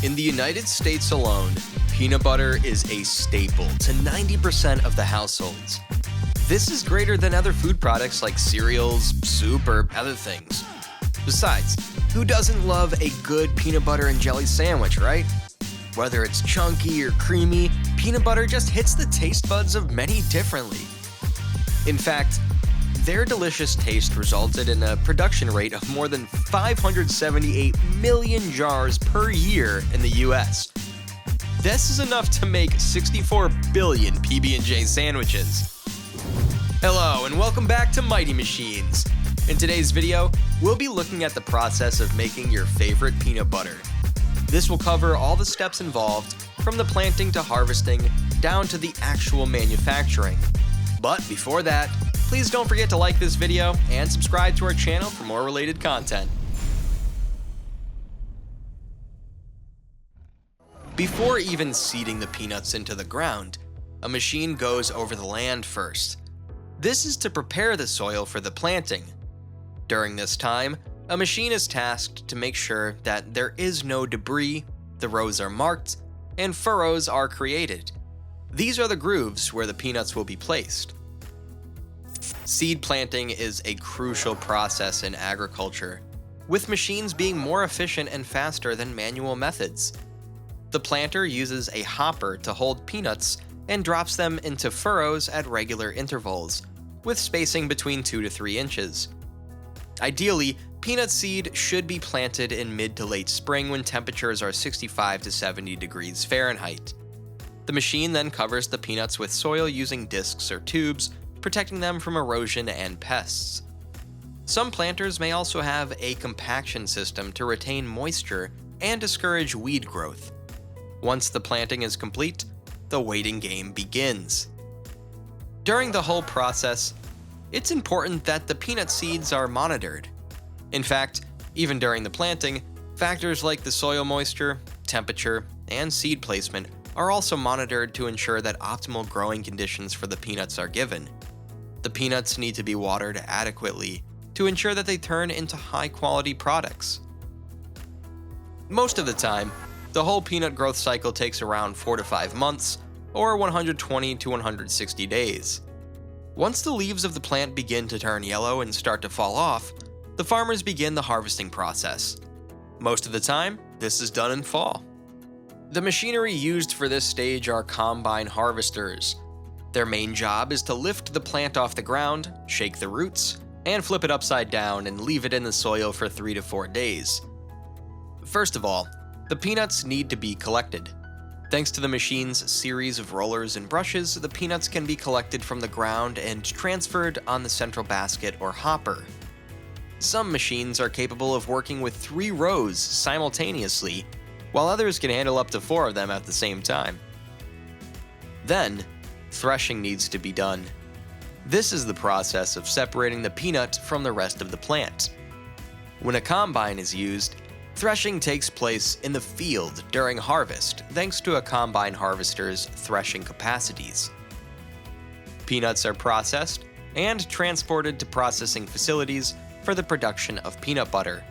In the United States alone, peanut butter is a staple to 90% of the households. This is greater than other food products like cereals, soup, or other things. Besides, who doesn't love a good peanut butter and jelly sandwich, right? Whether it's chunky or creamy, peanut butter just hits the taste buds of many differently. In fact, their delicious taste resulted in a production rate of more than 578 million jars per year in the US. This is enough to make 64 billion PB&J sandwiches. Hello and welcome back to Mighty Machines. In today's video, we'll be looking at the process of making your favorite peanut butter. This will cover all the steps involved, from the planting to harvesting, down to the actual manufacturing. But before that, please don't forget to like this video and subscribe to our channel for more related content. Before even seeding the peanuts into the ground, a machine goes over the land first. This is to prepare the soil for the planting. During this time, a machine is tasked to make sure that there is no debris, the rows are marked, and furrows are created. These are the grooves where the peanuts will be placed. Seed planting is a crucial process in agriculture, with machines being more efficient and faster than manual methods. The planter uses a hopper to hold peanuts and drops them into furrows at regular intervals, with spacing between 2 to 3 inches. Ideally, peanut seed should be planted in mid to late spring when temperatures are 65 to 70 degrees Fahrenheit. The machine then covers the peanuts with soil using discs or tubes, protecting them from erosion and pests. Some planters may also have a compaction system to retain moisture and discourage weed growth. Once the planting is complete, the waiting game begins. During the whole process, it's important that the peanut seeds are monitored. In fact, even during the planting, factors like the soil moisture, temperature, and seed placement are also monitored to ensure that optimal growing conditions for the peanuts are given. The peanuts need to be watered adequately to ensure that they turn into high-quality products. Most of the time, the whole peanut growth cycle takes around 4 to 5 months, or 120 to 160 days. Once the leaves of the plant begin to turn yellow and start to fall off, the farmers begin the harvesting process. Most of the time, this is done in fall. The machinery used for this stage are combine harvesters. Their main job is to lift the plant off the ground, shake the roots, and flip it upside down and leave it in the soil for 3 to 4 days. First of all, the peanuts need to be collected. Thanks to the machine's series of rollers and brushes, the peanuts can be collected from the ground and transferred on the central basket or hopper. Some machines are capable of working with 3 rows simultaneously, while others can handle up to 4 of them at the same time. Then, threshing needs to be done. This is the process of separating the peanut from the rest of the plant. When a combine is used, threshing takes place in the field during harvest thanks to a combine harvester's threshing capacities. Peanuts are processed and transported to processing facilities for the production of peanut butter.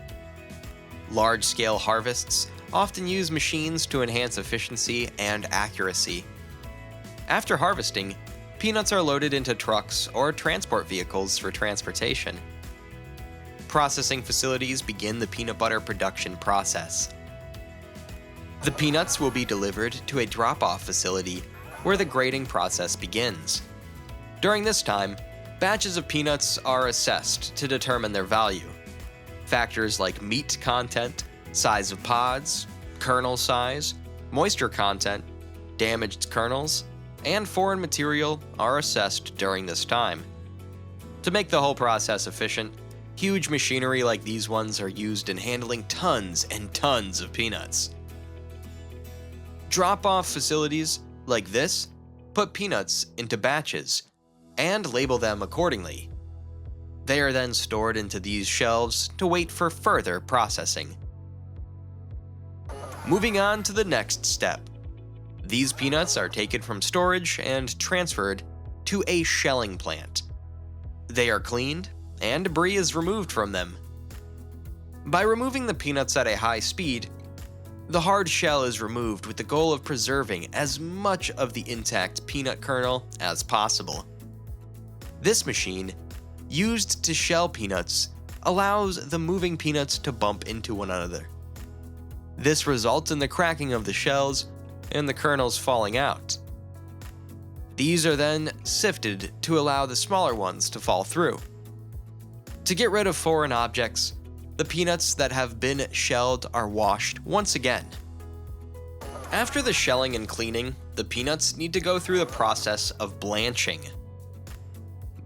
Large-scale harvests often use machines to enhance efficiency and accuracy. After harvesting, peanuts are loaded into trucks or transport vehicles for transportation. Processing facilities begin the peanut butter production process. The peanuts will be delivered to a drop-off facility where the grading process begins. During this time, batches of peanuts are assessed to determine their value. Factors like meat content, size of pods, kernel size, moisture content, damaged kernels, and foreign material are assessed during this time. To make the whole process efficient, huge machinery like these ones are used in handling tons and tons of peanuts. Drop-off facilities, like this, put peanuts into batches and label them accordingly. They are then stored into these shelves to wait for further processing. Moving on to the next step. These peanuts are taken from storage and transferred to a shelling plant. They are cleaned, and debris is removed from them. By removing the peanuts at a high speed, The hard shell is removed with the goal of preserving as much of the intact peanut kernel as possible. This machine, used to shell peanuts, allows the moving peanuts to bump into one another. This results in the cracking of the shells and the kernels falling out. These are then sifted to allow the smaller ones to fall through. To get rid of foreign objects, the peanuts that have been shelled are washed once again. After the shelling and cleaning, the peanuts need to go through the process of blanching.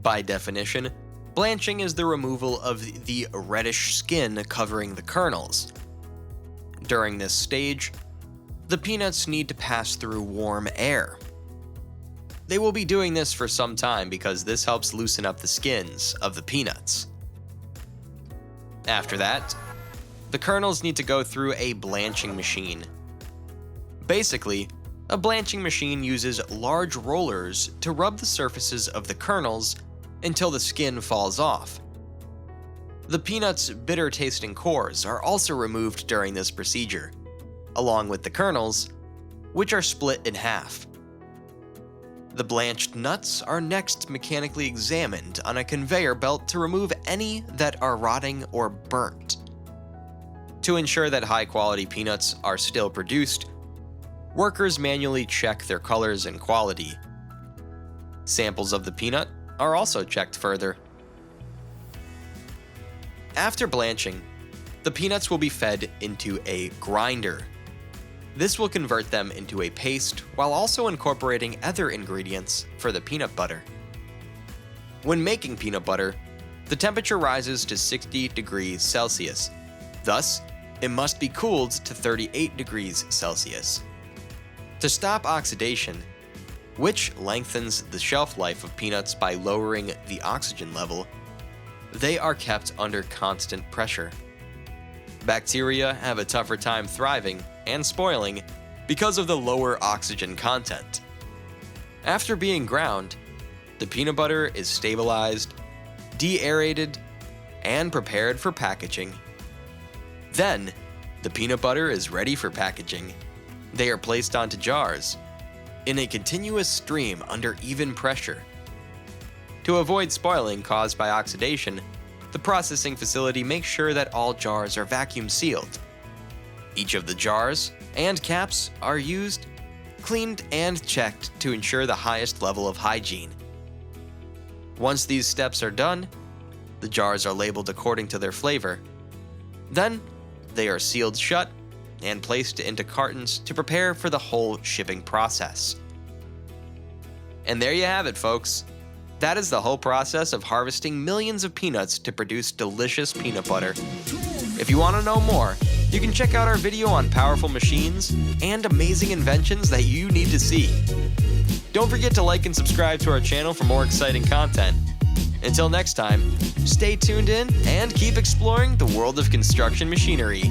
By definition, blanching is the removal of the reddish skin covering the kernels. During this stage, the peanuts need to pass through warm air. They will be doing this for some time because this helps loosen up the skins of the peanuts. After that, the kernels need to go through a blanching machine. Basically, a blanching machine uses large rollers to rub the surfaces of the kernels until the skin falls off. The peanuts' bitter-tasting cores are also removed during this procedure, along with the kernels, which are split in half. The blanched nuts are next mechanically examined on a conveyor belt to remove any that are rotting or burnt. To ensure that high-quality peanuts are still produced, workers manually check their colors and quality. Samples of the peanut are also checked further. After blanching, the peanuts will be fed into a grinder. This will convert them into a paste while also incorporating other ingredients for the peanut butter. When making peanut butter, the temperature rises to 60 degrees Celsius. Thus, it must be cooled to 38 degrees Celsius. To stop oxidation, which lengthens the shelf life of peanuts by lowering the oxygen level, they are kept under constant pressure. Bacteria have a tougher time thriving and spoiling because of the lower oxygen content. After being ground, the peanut butter is stabilized, de-aerated, and prepared for packaging. Then, the peanut butter is ready for packaging. They are placed onto jars, in a continuous stream under even pressure. To avoid spoiling caused by oxidation, the processing facility makes sure that all jars are vacuum sealed. Each of the jars and caps are used, cleaned, and checked to ensure the highest level of hygiene. Once these steps are done, the jars are labeled according to their flavor. Then, they are sealed shut and placed into cartons to prepare for the whole shipping process. And there you have it, folks. That is the whole process of harvesting millions of peanuts to produce delicious peanut butter. If you want to know more, you can check out our video on powerful machines and amazing inventions that you need to see. Don't forget to like and subscribe to our channel for more exciting content. Until next time, stay tuned in and keep exploring the world of construction machinery.